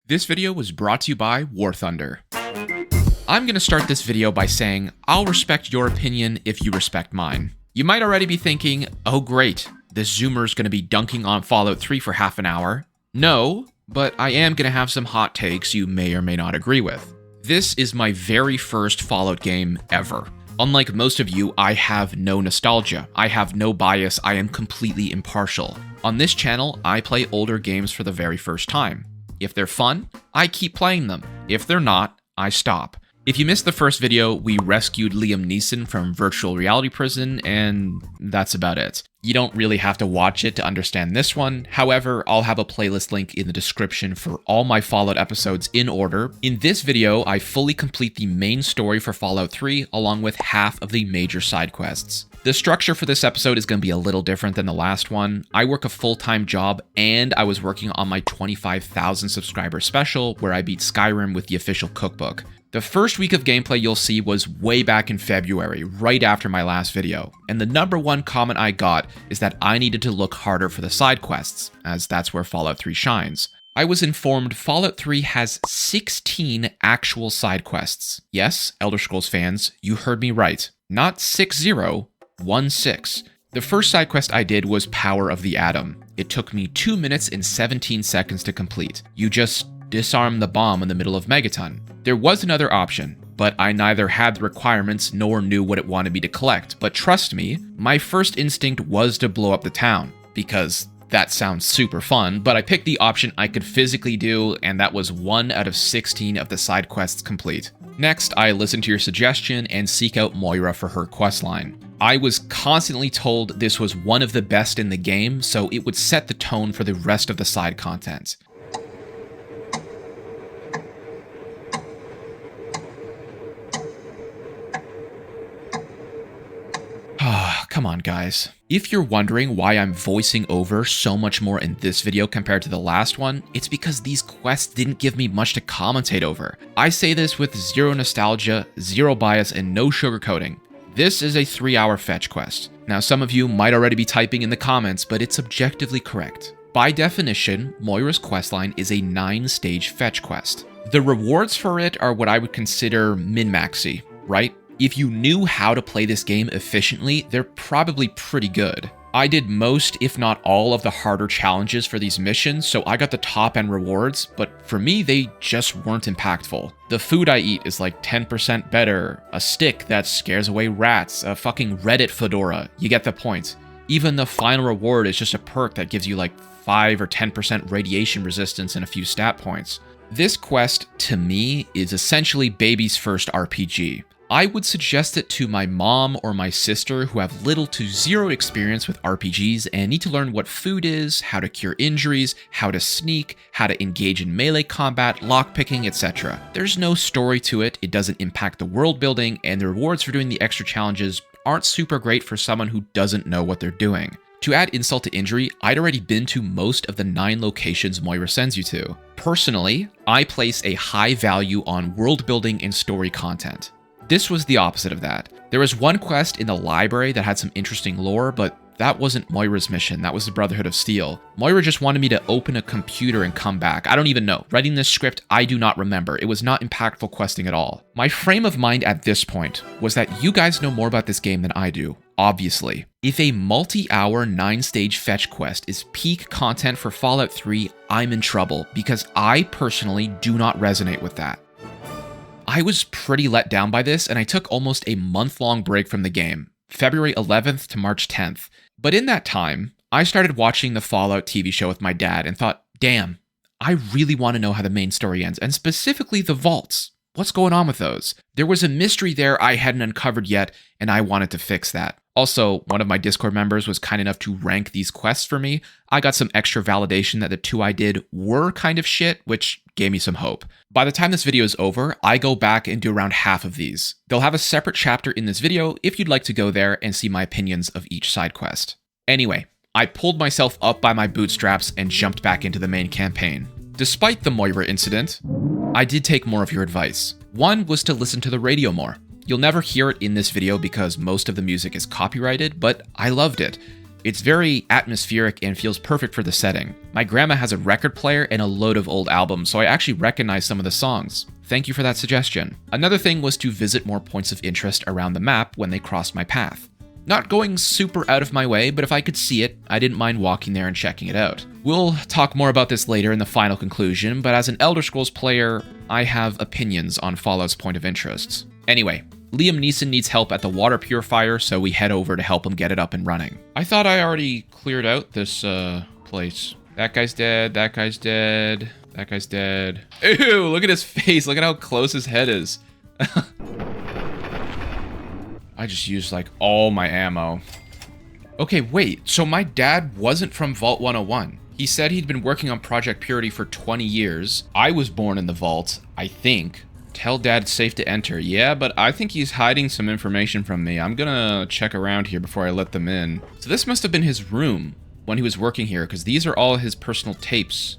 This video was brought to you by War Thunder. I'm going to start this video by saying I'll respect your opinion if you respect mine. You might already be thinking, oh great, this Zoomer's going to be dunking on Fallout 3 for half an hour. No, but I am going to have some hot takes you may or may not agree with. This is my very first Fallout game ever. Unlike most of you, I have no nostalgia. I have no bias. I am completely impartial. On this channel, I play older games for the very first time. If they're fun, I keep playing them. If they're not, I stop. If you missed the first video, we rescued Liam Neeson from virtual reality prison, and that's about it. You don't really have to watch it to understand this one. However, I'll have a playlist link in the description for all my Fallout episodes in order. In this video, I fully complete the main story for Fallout 3, along with half of the major side quests. The structure for this episode is going to be a little different than the last one. I work a full-time job, and I was working on my 25,000 subscriber special, where I beat Skyrim with the official cookbook. The first week of gameplay you'll see was way back in February, right after my last video, and the number one comment I got is that I needed to look harder for the side quests, as that's where Fallout 3 shines. I was informed Fallout 3 has 16 actual side quests. Yes, Elder Scrolls fans, you heard me right. Not 60, 16. The first side quest I did was Power of the Atom. It took me 2 minutes and 17 seconds to complete. You just disarm the bomb in the middle of Megaton. There was another option, but I neither had the requirements nor knew what it wanted me to collect. But trust me, my first instinct was to blow up the town, because that sounds super fun, but I picked the option I could physically do, and that was 1 out of 16 of the side quests complete. Next, I listened to your suggestion and seek out Moira for her questline. I was constantly told this was one of the best in the game, so it would set the tone for the rest of the side content. Come on, guys. If you're wondering why I'm voicing over so much more in this video compared to the last one, it's because these quests didn't give me much to commentate over. I say this with zero nostalgia, zero bias, and no sugarcoating. This is a 3-hour fetch quest. Now, some of you might already be typing in the comments, but it's objectively correct. By definition, Moira's questline is a 9-stage fetch quest. The rewards for it are what I would consider min-maxy, right? If you knew how to play this game efficiently, they're probably pretty good. I did most, if not all, of the harder challenges for these missions, so I got the top-end rewards, but for me, they just weren't impactful. The food I eat is like 10% better, a stick that scares away rats, a fucking Reddit fedora, you get the point. Even the final reward is just a perk that gives you like 5 or 10% radiation resistance and a few stat points. This quest, to me, is essentially baby's first RPG. I would suggest it to my mom or my sister who have little to zero experience with RPGs and need to learn what food is, how to cure injuries, how to sneak, how to engage in melee combat, lockpicking, etc. There's no story to it, it doesn't impact the world building, and the rewards for doing the extra challenges aren't super great for someone who doesn't know what they're doing. To add insult to injury, I'd already been to most of the 9 locations Moira sends you to. Personally, I place a high value on world building and story content. This was the opposite of that. There was one quest in the library that had some interesting lore, but that wasn't Moira's mission, that was the Brotherhood of Steel. Moira just wanted me to open a computer and come back. I don't even know. Writing this script, I do not remember. It was not impactful questing at all. My frame of mind at this point was that you guys know more about this game than I do, obviously. If a multi-hour 9-stage fetch quest is peak content for Fallout 3, I'm in trouble, because I personally do not resonate with that. I was pretty let down by this, and I took almost a month-long break from the game, February 11th to March 10th. But in that time, I started watching the Fallout TV show with my dad and thought, damn, I really want to know how the main story ends, and specifically the vaults. What's going on with those? There was a mystery there I hadn't uncovered yet, and I wanted to fix that. Also, one of my Discord members was kind enough to rank these quests for me. I got some extra validation that the 2 I did were kind of shit, which gave me some hope. By the time this video is over, I go back and do around half of these. They'll have a separate chapter in this video if you'd like to go there and see my opinions of each side quest. Anyway, I pulled myself up by my bootstraps and jumped back into the main campaign. Despite the Moira incident, I did take more of your advice. One was to listen to the radio more. You'll never hear it in this video because most of the music is copyrighted, but I loved it. It's very atmospheric and feels perfect for the setting. My grandma has a record player and a load of old albums, so I actually recognize some of the songs. Thank you for that suggestion. Another thing was to visit more points of interest around the map when they crossed my path. Not going super out of my way, but if I could see it, I didn't mind walking there and checking it out. We'll talk more about this later in the final conclusion, but as an Elder Scrolls player, I have opinions on Fallout's point of interests. Anyway, Liam Neeson needs help at the water purifier, so we head over to help him get it up and running. I thought I already cleared out this place. That guy's dead, that guy's dead, that guy's dead. Ew, look at his face, look at how close his head is. I just used like all my ammo. Okay, wait, so my dad wasn't from Vault 101. He said he'd been working on Project Purity for 20 years. I was born in the vault, I think. Tell dad it's safe to enter. Yeah, but I think he's hiding some information from me. I'm gonna check around here before I let them in. So this must have been his room when he was working here, because these are all his personal tapes.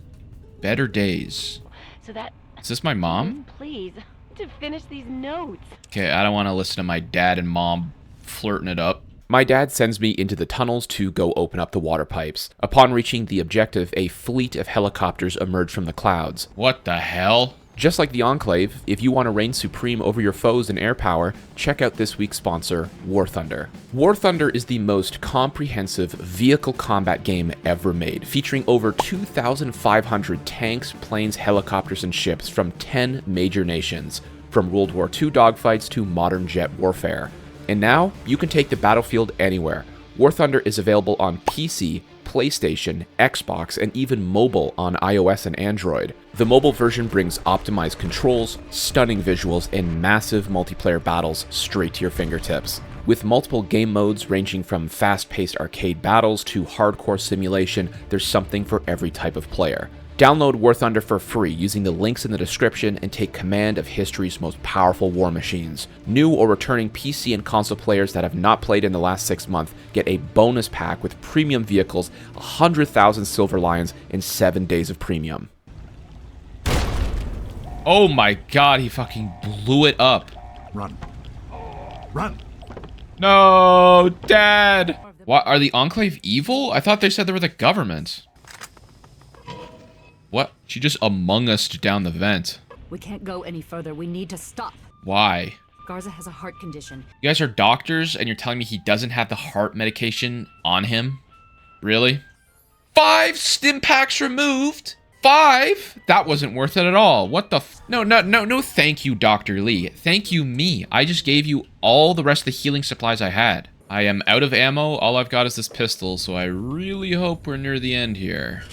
Better Days. So that... Is this my mom? Please, to finish these notes. Okay, I don't want to listen to my dad and mom flirting it up. My dad sends me into the tunnels to go open up the water pipes. Upon reaching the objective, a fleet of helicopters emerge from the clouds. What the hell? Just like the Enclave, if you want to reign supreme over your foes in air power, check out this week's sponsor, War Thunder. War Thunder is the most comprehensive vehicle combat game ever made, featuring over 2,500 tanks, planes, helicopters, and ships from 10 major nations, from World War II dogfights to modern jet warfare. And now, you can take the battlefield anywhere. War Thunder is available on PC, PlayStation, Xbox, and even mobile on iOS and Android. The mobile version brings optimized controls, stunning visuals, and massive multiplayer battles straight to your fingertips. With multiple game modes ranging from fast-paced arcade battles to hardcore simulation, there's something for every type of player. Download War Thunder for free using the links in the description and take command of history's most powerful war machines. New or returning PC and console players that have not played in the last 6 months get a bonus pack with premium vehicles, 100,000 silver lions, and 7 days of premium. Oh my god, he fucking blew it up. Run. Run. No, Dad! What, are the Enclave evil? I thought they said they were the government. What? She just Among Us'd down the vent. We can't go any further. We need to stop. Why? Garza has a heart condition. You guys are doctors and you're telling me he doesn't have the heart medication on him? Really? 5 stim packs removed? 5? That wasn't worth it at all. What the f— No, thank you, Dr. Lee. Thank you, me. I just gave you all the rest of the healing supplies I had. I am out of ammo. All I've got is this pistol, so I really hope we're near the end here.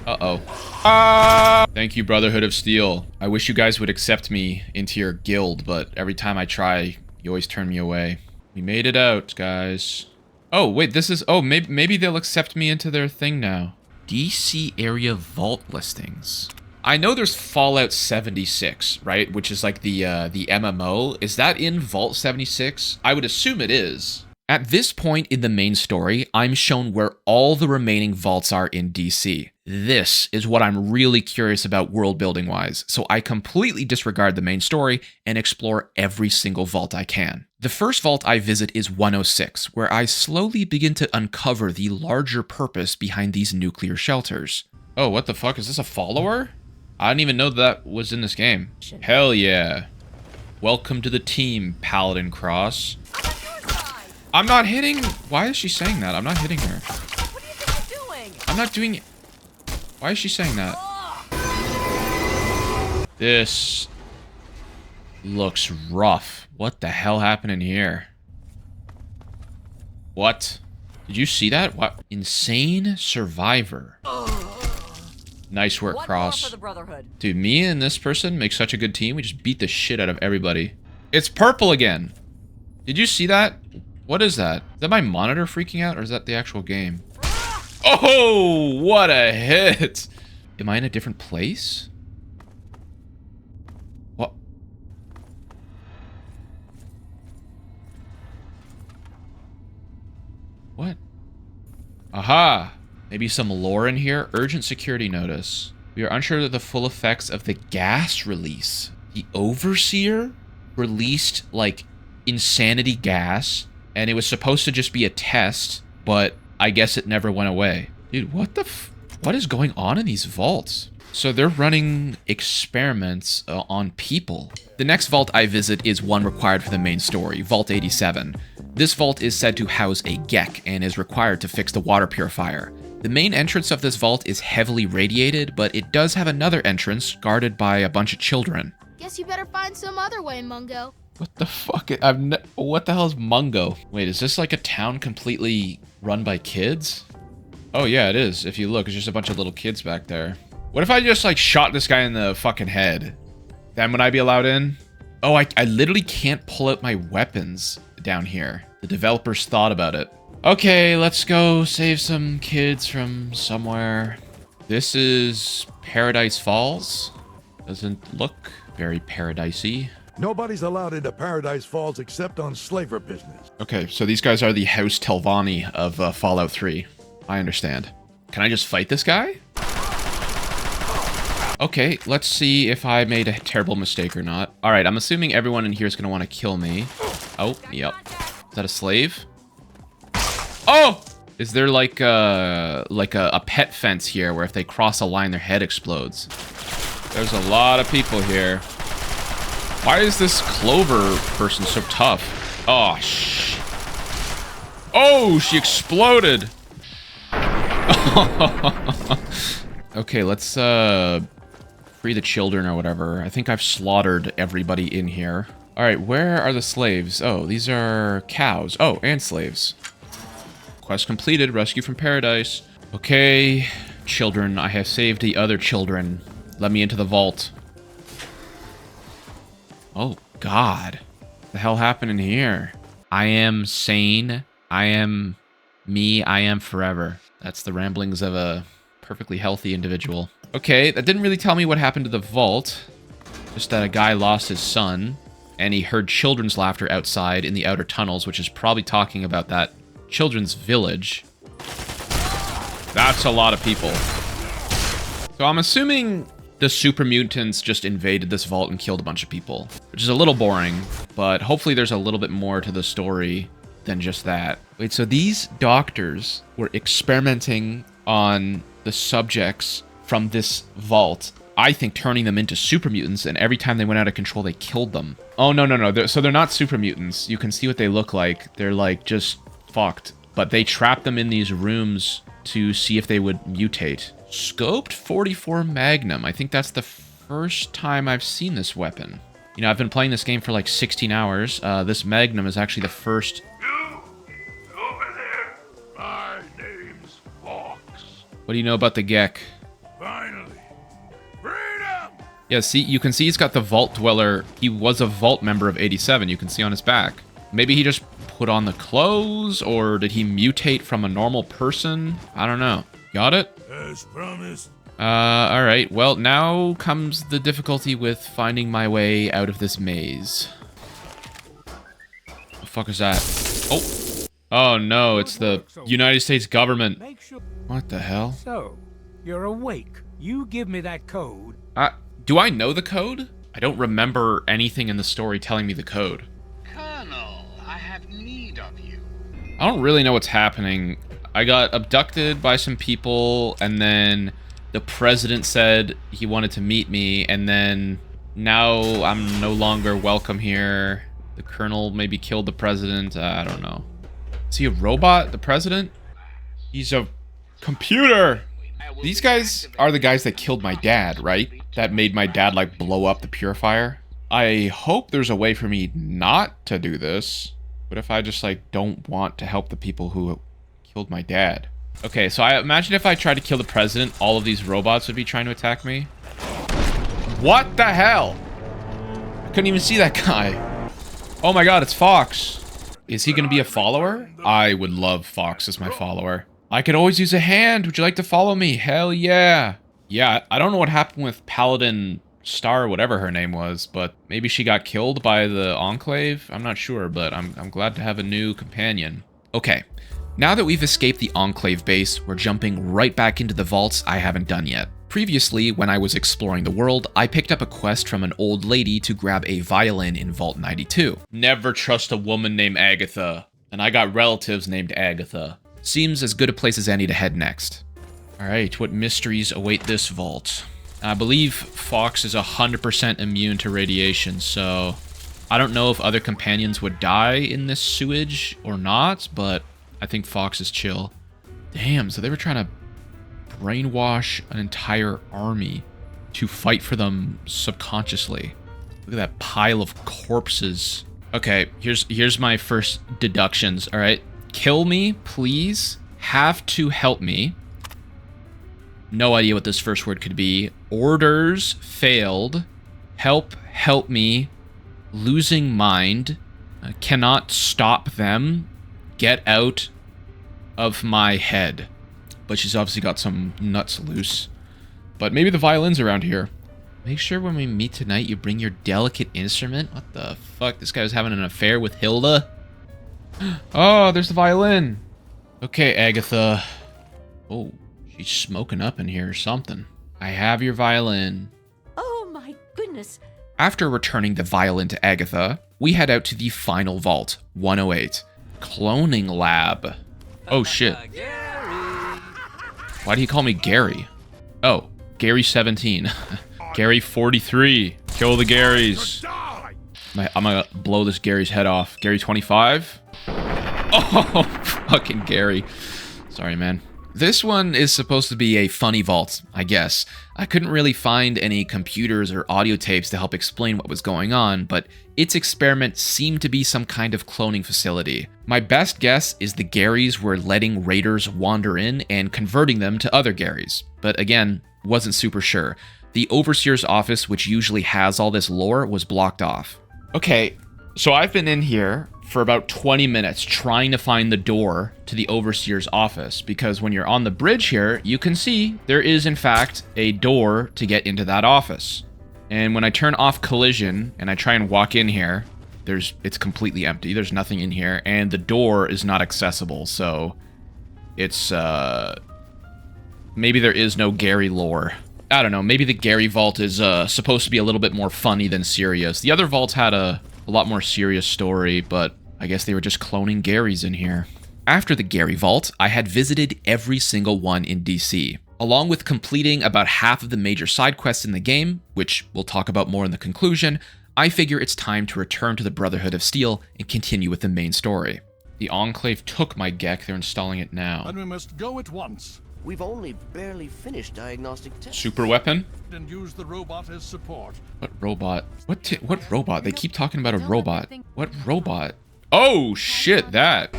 Uh-oh. Thank you, Brotherhood of Steel. I wish you guys would accept me into your guild, but every time I try, you always turn me away. We made it out, guys. Oh, wait, this is— oh, maybe they'll accept me into their thing now. DC area vault listings. I know there's Fallout 76, right? Which is like the MMO. Is that in Vault 76? I would assume it is. At this point in the main story, I'm shown where all the remaining vaults are in DC. This is what I'm really curious about world building wise, so I completely disregard the main story and explore every single vault I can. The first vault I visit is 106, where I slowly begin to uncover the larger purpose behind these nuclear shelters. Oh, what the fuck? Is this a follower? I didn't even know that was in this game. Hell yeah. Welcome to the team, Paladin Cross. I'm not hitting— why is she saying that? I'm not hitting her. What do you think you're doing? I'm not doing it. Why is she saying that? This looks rough. What the hell happened in here? What? Did you see that? What? Insane Survivor. Nice work, Cross. Dude, me and this person make such a good team. We just beat the shit out of everybody. It's purple again. Did you see that? What is that? Is that my monitor freaking out, or is that the actual game? Oh, what a hit! Am I in a different place? What? What? Aha! Maybe some lore in here? Urgent security notice. We are unsure of the full effects of the gas release. The Overseer released, like, insanity gas and it was supposed to just be a test, but I guess it never went away. Dude, what is going on in these vaults? So they're running experiments on people. The next vault I visit is one required for the main story, Vault 87. This vault is said to house a Gek and is required to fix the water purifier. The main entrance of this vault is heavily radiated, but it does have another entrance guarded by a bunch of children. Guess you better find some other way, Mungo. What the fuck? What the hell is Mungo? Wait, is this like a town completely run by kids? Oh yeah, it is. If you look, it's just a bunch of little kids back there. What if I just like shot this guy in the fucking head? Then would I be allowed in? Oh, I literally can't pull out my weapons down here. The developers thought about it. Okay, let's go save some kids from somewhere. This is Paradise Falls. Doesn't look very paradisey. Nobody's allowed into Paradise Falls except on slaver business. Okay, so these guys are the House Telvanni of Fallout 3. I understand. Can I just fight this guy? Okay, let's see if I made a terrible mistake or not. All right, I'm assuming everyone in here is going to want to kill me. Oh, yep. Is that a slave? Oh! Is there like a pet fence here where if they cross a line, their head explodes? There's a lot of people here. Why is this Clover person so tough? Oh, shh. Oh, she exploded. Okay, let's free the children or whatever. I think I've slaughtered everybody in here. All right, where are the slaves? Oh, these are cows. Oh, and slaves. Quest completed. Rescue from paradise. Okay, children. I have saved the other children. Let me into the vault. Oh, God. What the hell happened in here? I am sane. I am me. I am forever. That's the ramblings of a perfectly healthy individual. Okay, that didn't really tell me what happened to the vault. Just that a guy lost his son, and he heard children's laughter outside in the outer tunnels, which is probably talking about that children's village. That's a lot of people. So I'm assuming the super mutants just invaded this vault and killed a bunch of people, which is a little boring, but hopefully there's a little bit more to the story than just that. Wait, so these doctors were experimenting on the subjects from this vault, I think turning them into super mutants, and every time they went out of control, they killed them. Oh, no. So they're not super mutants. You can see what they look like. They're like just fucked. But they trapped them in these rooms to see if they would mutate. Scoped 44 Magnum. I think that's the first time I've seen this weapon. You know, I've been playing this game for like 16 hours. This Magnum is actually the first... Over there. My name's Fox. What do you know about the Gek? Finally. Freedom! Yeah, see, you can see he's got the Vault Dweller. He was a Vault member of 87. You can see on his back. Maybe he just put on the clothes, or did he mutate from a normal person? I don't know. Got it? As promised. All right. Well, now comes the difficulty with finding my way out of this maze. The fuck is that? Oh. Oh, no. It's the United States government. What the hell? So, you're awake. You give me that code. Do I know the code? I don't remember anything in the story telling me the code. Colonel, I have need of you. I don't really know what's happening. I got abducted by some people, and then the president said he wanted to meet me, and then now I'm no longer welcome here. The colonel maybe killed the president. I don't know. Is he a robot, the president? He's a computer. These guys are the guys that killed my dad, right? That made my dad, like, blow up the purifier. I hope there's a way for me not to do this. What if I just, like, don't want to help the people who killed my dad? Okay, so I imagine if I tried to kill the president, all of these robots would be trying to attack me. What the hell? I couldn't even see that guy. Oh my god, it's Fox. Is he gonna be a follower? I would love Fox as my follower. I could always use a hand. Would you like to follow me? Hell yeah. Yeah, I don't know what happened with Paladin Star, whatever her name was, but maybe she got killed by the Enclave? I'm not sure, but I'm glad to have a new companion. Okay, now that we've escaped the Enclave base, we're jumping right back into the vaults I haven't done yet. Previously, when I was exploring the world, I picked up a quest from an old lady to grab a violin in Vault 92. Never trust a woman named Agatha. And I got relatives named Agatha. Seems as good a place as any to head next. Alright, what mysteries await this vault? I believe Fox is 100% immune to radiation, so I don't know if other companions would die in this sewage or not, but I think Fox is chill. Damn, so they were trying to brainwash an entire army to fight for them subconsciously. Look at that pile of corpses. Okay, here's my first deductions, all right? Kill me, please. Have to help me. No idea what this first word could be. Orders failed. Help me. Losing mind. Cannot stop them. Get out of my head. But she's obviously got some nuts loose. But maybe the violin's around here. Make sure when we meet tonight you bring your delicate instrument. What the fuck? This guy was having an affair with Hilda? Oh, there's the violin. Okay, Agatha. Oh, she's smoking up in here or something. I have your violin. Oh my goodness. After returning the violin to Agatha, we head out to the final vault, 108. Cloning lab. Oh shit. Why do you call me Gary? Oh, Gary 17. Gary 43. Kill the Garys. I'm gonna blow this Gary's head off. Gary 25. Oh, fucking Gary. Sorry, man. This one is supposed to be a funny vault, I guess. I couldn't really find any computers or audio tapes to help explain what was going on, but its experiment seemed to be some kind of cloning facility. My best guess is the Garys were letting raiders wander in and converting them to other Garys. But again, wasn't super sure. The Overseer's office, which usually has all this lore, was blocked off. Okay, so I've been in here for about 20 minutes trying to find the door to the Overseer's office, because when you're on the bridge here, you can see there is in fact a door to get into that office. And when I turn off collision and I try and walk in here, it's completely empty. There's nothing in here, and the door is not accessible, so it's maybe there is no Gary lore. I don't know, maybe the Gary vault is supposed to be a little bit more funny than serious. The other vaults had a lot more serious story, but I guess they were just cloning Garys in here. After the Gary vault, I had visited every single one in DC. Along with completing about half of the major side quests in the game, which we'll talk about more in the conclusion, I figure it's time to return to the Brotherhood of Steel and continue with the main story. The Enclave took my Gek, they're installing it now. And we must go at once. We've only barely finished diagnostic tests. Super weapon? And use the robot as support. What robot? What robot? They keep talking about a robot. What robot? Oh shit, that.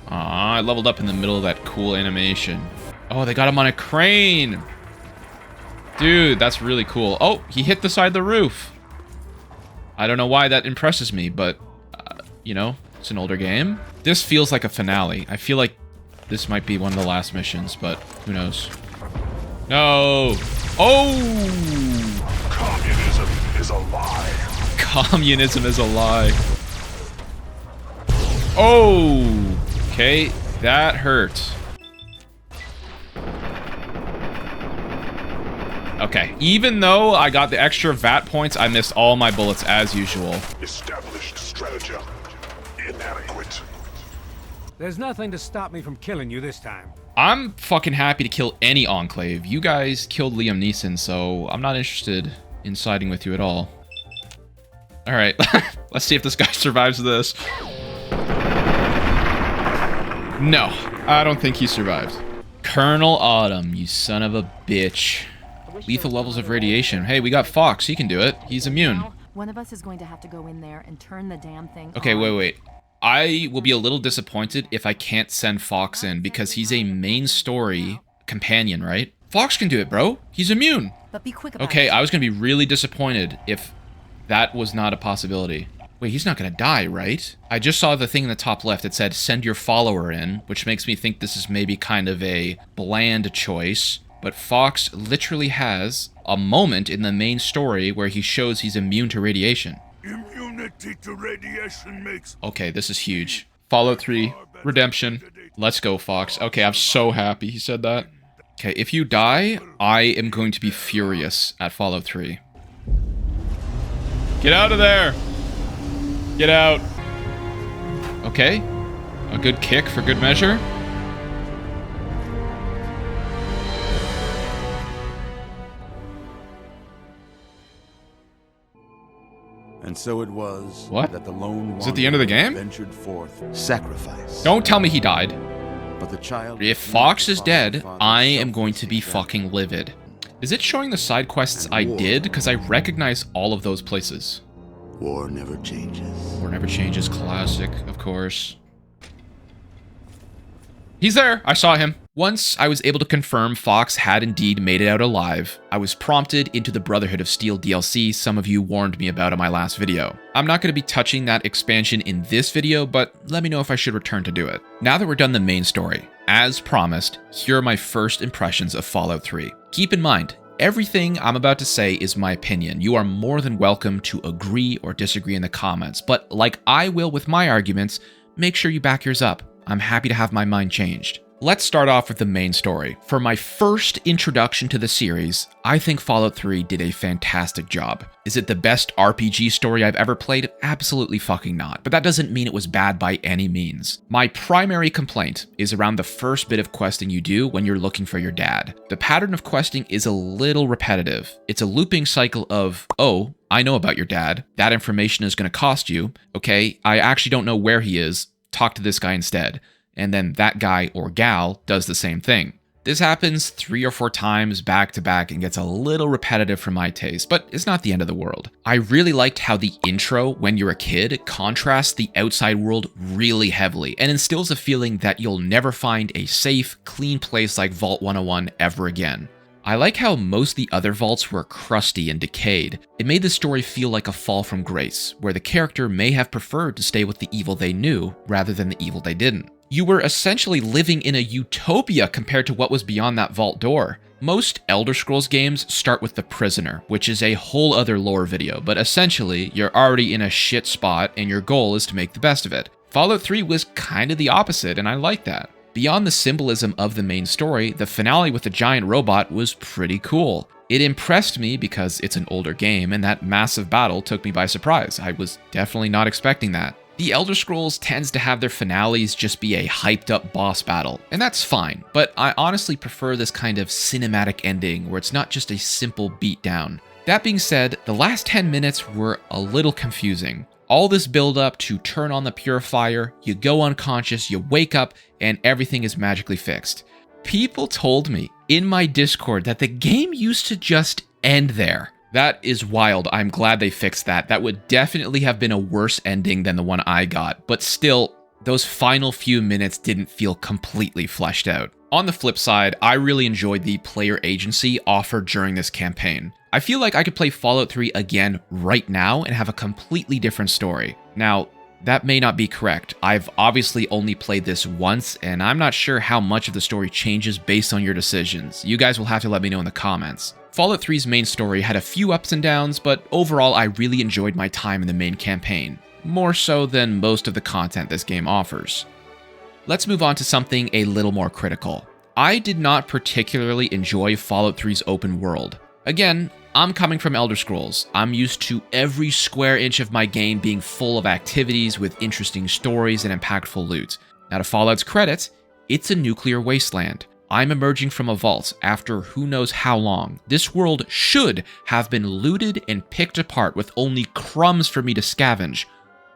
Aw, I leveled up in the middle of that cool animation. Oh, they got him on a crane. Dude, that's really cool. Oh, he hit the side of the roof. I don't know why that impresses me, but, you know, it's an older game. This feels like a finale. I feel like this might be one of the last missions, but who knows. No! Oh! Communism is a lie. Communism is a lie. Oh! Okay, that hurt. Okay, even though I got the extra VAT points, I missed all my bullets as usual. Established stratagem. Inadequate. There's nothing to stop me from killing you this time. I'm fucking happy to kill any Enclave. You guys killed Liam Neeson, so I'm not interested in siding with you at all. Alright, let's see if this guy survives this. No, I don't think he survived. Colonel Autumn, you son of a bitch. Lethal levels of radiation. Hey, we got Fox. He can do it. He's immune. One of us is going to have to go in there and turn the damn thing Okay, on. wait. I will be a little disappointed if I can't send Fox in, because he's a main story companion, right? Fox can do it, bro. He's immune. But be quick about Okay, it. I was going to be really disappointed if that was not a possibility. Wait, he's not going to die, right? I just saw the thing in the top left that said, send your follower in, which makes me think this is maybe kind of a bland choice. But Fox literally has a moment in the main story where he shows he's immune to radiation. Immunity to radiation makes... Okay, this is huge. Fallout 3, Redemption. Let's go, Fox. Okay, I'm so happy he said that. Okay, if you die, I am going to be furious at Fallout 3. Get out of there! Get out. Okay. A good kick for good measure. And so it was What? that the lone Is it the end of the game? ventured forth, sacrifice. Don't tell me he died. But the child. If Fox is dead, I am going to be fucking livid. Is it showing the side quests I did? Because I recognize all of those places. War never changes. War never changes, classic, of course. He's there! I saw him. Once I was able to confirm Fox had indeed made it out alive, I was prompted into the Brotherhood of Steel DLC some of you warned me about in my last video. I'm not going to be touching that expansion in this video, but let me know if I should return to do it. Now that we're done the main story, as promised, here are my first impressions of Fallout 3. Keep in mind, everything I'm about to say is my opinion. You are more than welcome to agree or disagree in the comments, but like I will with my arguments, make sure you back yours up. I'm happy to have my mind changed. Let's start off with the main story. For my first introduction to the series, I think Fallout 3 did a fantastic job. Is it the best RPG story I've ever played? Absolutely fucking not, but that doesn't mean it was bad by any means. My primary complaint is around the first bit of questing you do when you're looking for your dad. The pattern of questing is a little repetitive. It's a looping cycle of, oh, I know about your dad. That information is going to cost you. Okay, I actually don't know where he is. Talk to this guy instead. And then that guy or gal does the same thing. This happens 3 or 4 times back to back and gets a little repetitive for my taste, but it's not the end of the world. I really liked how the intro, when you're a kid, contrasts the outside world really heavily and instills a feeling that you'll never find a safe, clean place like Vault 101 ever again. I like how most of the other vaults were crusty and decayed. It made the story feel like a fall from grace, where the character may have preferred to stay with the evil they knew rather than the evil they didn't. You were essentially living in a utopia compared to what was beyond that vault door. Most Elder Scrolls games start with the prisoner, which is a whole other lore video, but essentially, you're already in a shit spot and your goal is to make the best of it. Fallout 3 was kind of the opposite, and I like that. Beyond the symbolism of the main story, the finale with the giant robot was pretty cool. It impressed me because it's an older game, and that massive battle took me by surprise. I was definitely not expecting that. The Elder Scrolls tends to have their finales just be a hyped up boss battle, and that's fine, but I honestly prefer this kind of cinematic ending where it's not just a simple beatdown. That being said, the last 10 minutes were a little confusing. All this build up to turn on the purifier, you go unconscious, you wake up, and everything is magically fixed. People told me in my Discord that the game used to just end there. That is wild. I'm glad they fixed that. That would definitely have been a worse ending than the one I got, but still, those final few minutes didn't feel completely fleshed out. On the flip side, I really enjoyed the player agency offered during this campaign. I feel like I could play Fallout 3 again right now and have a completely different story. Now, that may not be correct. I've obviously only played this once, and I'm not sure how much of the story changes based on your decisions. You guys will have to let me know in the comments. Fallout 3's main story had a few ups and downs, but overall I really enjoyed my time in the main campaign, more so than most of the content this game offers. Let's move on to something a little more critical. I did not particularly enjoy Fallout 3's open world. Again, I'm coming from Elder Scrolls. I'm used to every square inch of my game being full of activities with interesting stories and impactful loot. Now to Fallout's credit, it's a nuclear wasteland. I'm emerging from a vault after who knows how long. This world should have been looted and picked apart with only crumbs for me to scavenge.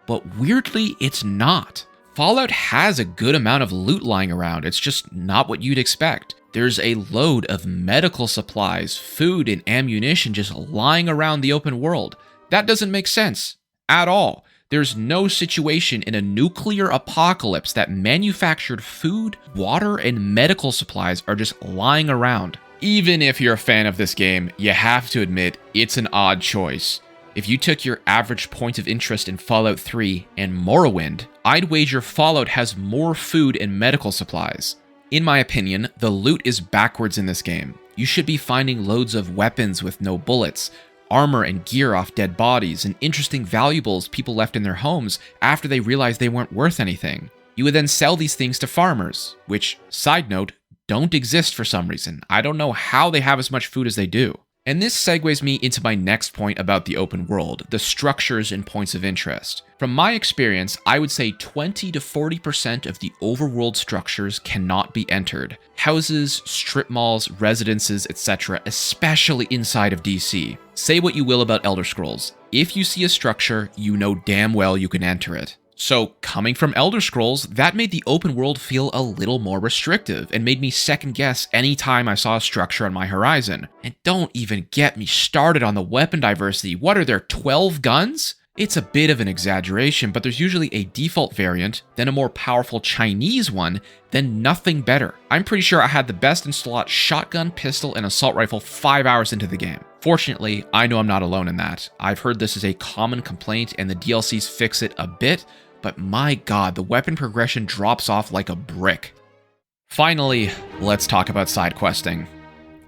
But weirdly, it's not. Fallout has a good amount of loot lying around. It's just not what you'd expect. There's a load of medical supplies, food, and ammunition just lying around the open world. That doesn't make sense at all. There's no situation in a nuclear apocalypse that manufactured food, water, and medical supplies are just lying around. Even if you're a fan of this game, you have to admit it's an odd choice. If you took your average point of interest in Fallout 3 and Morrowind, I'd wager Fallout has more food and medical supplies. In my opinion, the loot is backwards in this game. You should be finding loads of weapons with no bullets, armor and gear off dead bodies, and interesting valuables people left in their homes after they realized they weren't worth anything. You would then sell these things to farmers, which, side note, don't exist for some reason. I don't know how they have as much food as they do. And this segues me into my next point about the open world, the structures and points of interest. From my experience, I would say 20 to 40% of the overworld structures cannot be entered. Houses, strip malls, residences, etc., especially inside of DC. Say what you will about Elder Scrolls. If you see a structure, you know damn well you can enter it. So, coming from Elder Scrolls, that made the open world feel a little more restrictive and made me second guess any time I saw a structure on my horizon. And don't even get me started on the weapon diversity. What are there, 12 guns? It's a bit of an exaggeration, but there's usually a default variant, then a more powerful Chinese one, then nothing better. I'm pretty sure I had the best in slot shotgun, pistol, and assault rifle 5 hours into the game. Fortunately, I know I'm not alone in that. I've heard this is a common complaint and the DLCs fix it a bit, but my god, the weapon progression drops off like a brick. Finally, let's talk about side questing.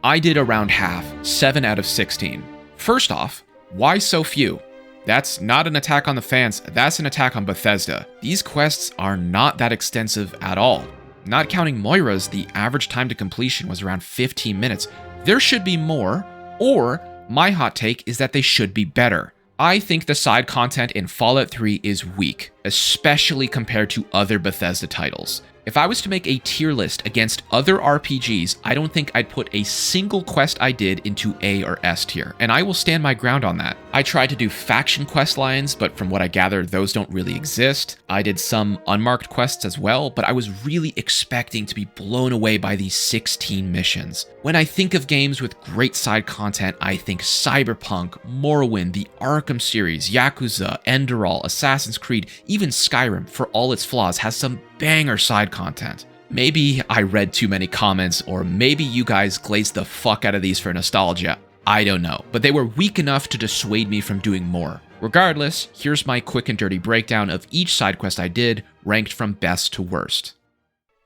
I did around half, 7 out of 16. First off, why so few? That's not an attack on the fans, that's an attack on Bethesda. These quests are not that extensive at all. Not counting Moira's, the average time to completion was around 15 minutes. There should be more, or my hot take is that they should be better. I think the side content in Fallout 3 is weak, especially compared to other Bethesda titles. If I was to make a tier list against other RPGs, I don't think I'd put a single quest I did into A or S tier, and I will stand my ground on that. I tried to do faction quest lines, but from what I gathered, those don't really exist. I did some unmarked quests as well, but I was really expecting to be blown away by these 16 missions. When I think of games with great side content, I think Cyberpunk, Morrowind, the Arkham series, Yakuza, Enderal, Assassin's Creed, even Skyrim, for all its flaws, has some banger side content. Maybe I read too many comments, or maybe you guys glazed the fuck out of these for nostalgia. I don't know, but they were weak enough to dissuade me from doing more. Regardless, here's my quick and dirty breakdown of each side quest I did, ranked from best to worst.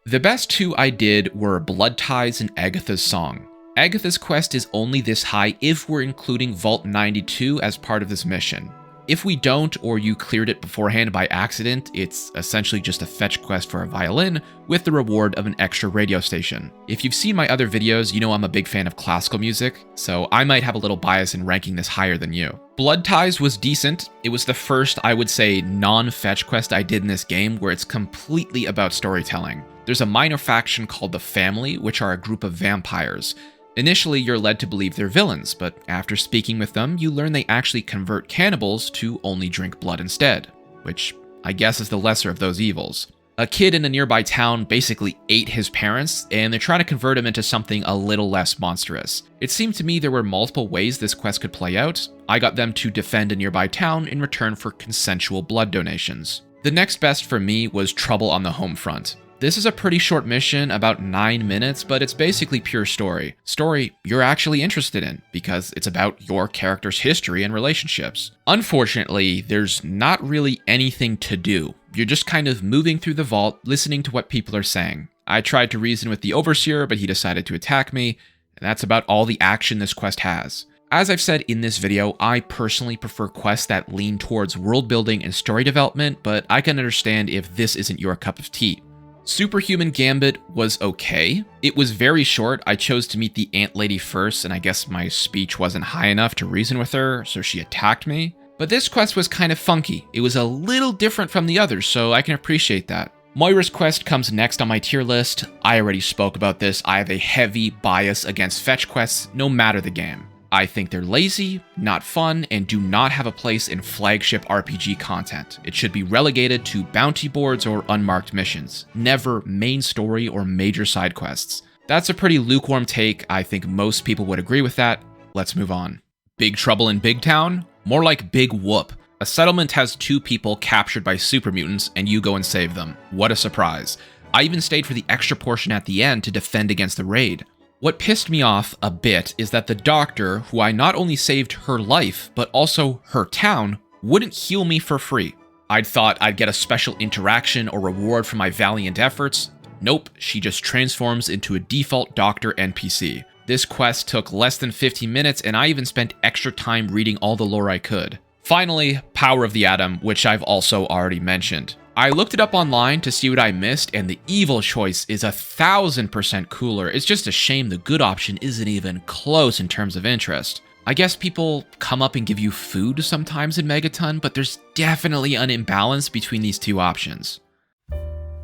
The best two I did were Blood Ties and Agatha's Song. Agatha's quest is only this high if we're including Vault 92 as part of this mission. If we don't, or you cleared it beforehand by accident, it's essentially just a fetch quest for a violin with the reward of an extra radio station. If you've seen my other videos, you know I'm a big fan of classical music, so I might have a little bias in ranking this higher than you. Blood Ties was decent. It was the first, I would say, non-fetch quest I did in this game where it's completely about storytelling. There's a minor faction called the Family, which are a group of vampires. Initially, you're led to believe they're villains, but after speaking with them, you learn they actually convert cannibals to only drink blood instead, which I guess is the lesser of those evils. A kid in a nearby town basically ate his parents, and they're trying to convert him into something a little less monstrous. It seemed to me there were multiple ways this quest could play out. I got them to defend a nearby town in return for consensual blood donations. The next best for me was Trouble on the Home Front. This is a pretty short mission, about 9 minutes, but it's basically pure story. Story you're actually interested in, because it's about your character's history and relationships. Unfortunately, there's not really anything to do. You're just kind of moving through the vault, listening to what people are saying. I tried to reason with the Overseer, but he decided to attack me, and that's about all the action this quest has. As I've said in this video, I personally prefer quests that lean towards world building and story development, but I can understand if this isn't your cup of tea. Superhuman Gambit was okay. It was very short. I chose to meet the Ant Lady first, and I guess my speech wasn't high enough to reason with her, so she attacked me. But this quest was kind of funky. It was a little different from the others, so I can appreciate that. Moira's quest comes next on my tier list. I already spoke about this. I have a heavy bias against fetch quests, no matter the game. I think they're lazy, not fun, and do not have a place in flagship RPG content. It should be relegated to bounty boards or unmarked missions, never main story or major side quests. That's a pretty lukewarm take. I think most people would agree with that. Let's move on. Big Trouble in Big Town? More like Big Whoop. A settlement has 2 people captured by super mutants, and you go and save them. What a surprise. I even stayed for the extra portion at the end to defend against the raid. What pissed me off a bit is that the doctor, who I not only saved her life, but also her town, wouldn't heal me for free. I'd thought I'd get a special interaction or reward for my valiant efforts. Nope, she just transforms into a default doctor NPC. This quest took less than 15 minutes, and I even spent extra time reading all the lore I could. Finally, Power of the Atom, which I've also already mentioned. I looked it up online to see what I missed, and the evil choice is 1000% cooler. It's just a shame the good option isn't even close in terms of interest. I guess people come up and give you food sometimes in Megaton, but there's definitely an imbalance between these two options.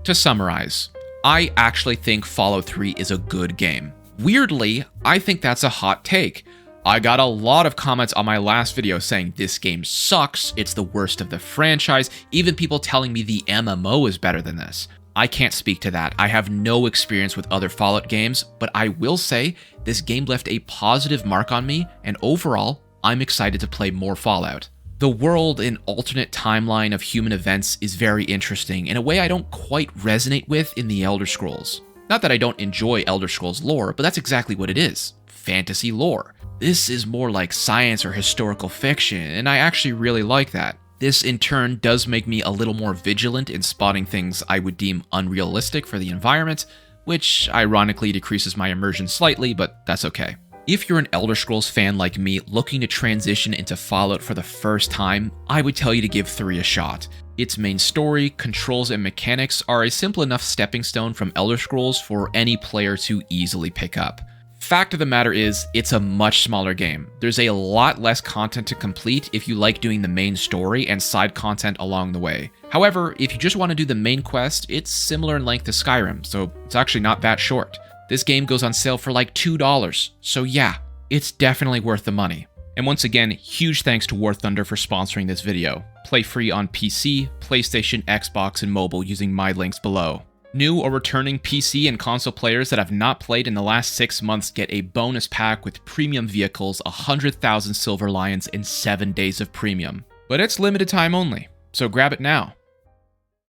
To summarize, I actually think Fallout 3 is a good game. Weirdly, I think that's a hot take. I got a lot of comments on my last video saying this game sucks, it's the worst of the franchise, even people telling me the MMO is better than this. I can't speak to that. I have no experience with other Fallout games, but I will say this game left a positive mark on me, and overall, I'm excited to play more Fallout. The world and alternate timeline of human events is very interesting in a way I don't quite resonate with in the Elder Scrolls. Not that I don't enjoy Elder Scrolls lore, but that's exactly what it is. Fantasy lore. This is more like science or historical fiction, and I actually really like that. This in turn does make me a little more vigilant in spotting things I would deem unrealistic for the environment, which ironically decreases my immersion slightly, but that's okay. If you're an Elder Scrolls fan like me looking to transition into Fallout for the first time, I would tell you to give 3 a shot. Its main story, controls, and mechanics are a simple enough stepping stone from Elder Scrolls for any player to easily pick up. Fact of the matter is, it's a much smaller game. There's a lot less content to complete if you like doing the main story and side content along the way. However, if you just want to do the main quest, it's similar in length to Skyrim, so it's actually not that short. This game goes on sale for like $2, so yeah, it's definitely worth the money. And once again, huge thanks to War Thunder for sponsoring this video. Play free on PC, PlayStation, Xbox, and mobile using my links below. New or returning PC and console players that have not played in the last 6 months get a bonus pack with premium vehicles, 100,000 Silver Lions, and 7 days of premium. But it's limited time only, so grab it now.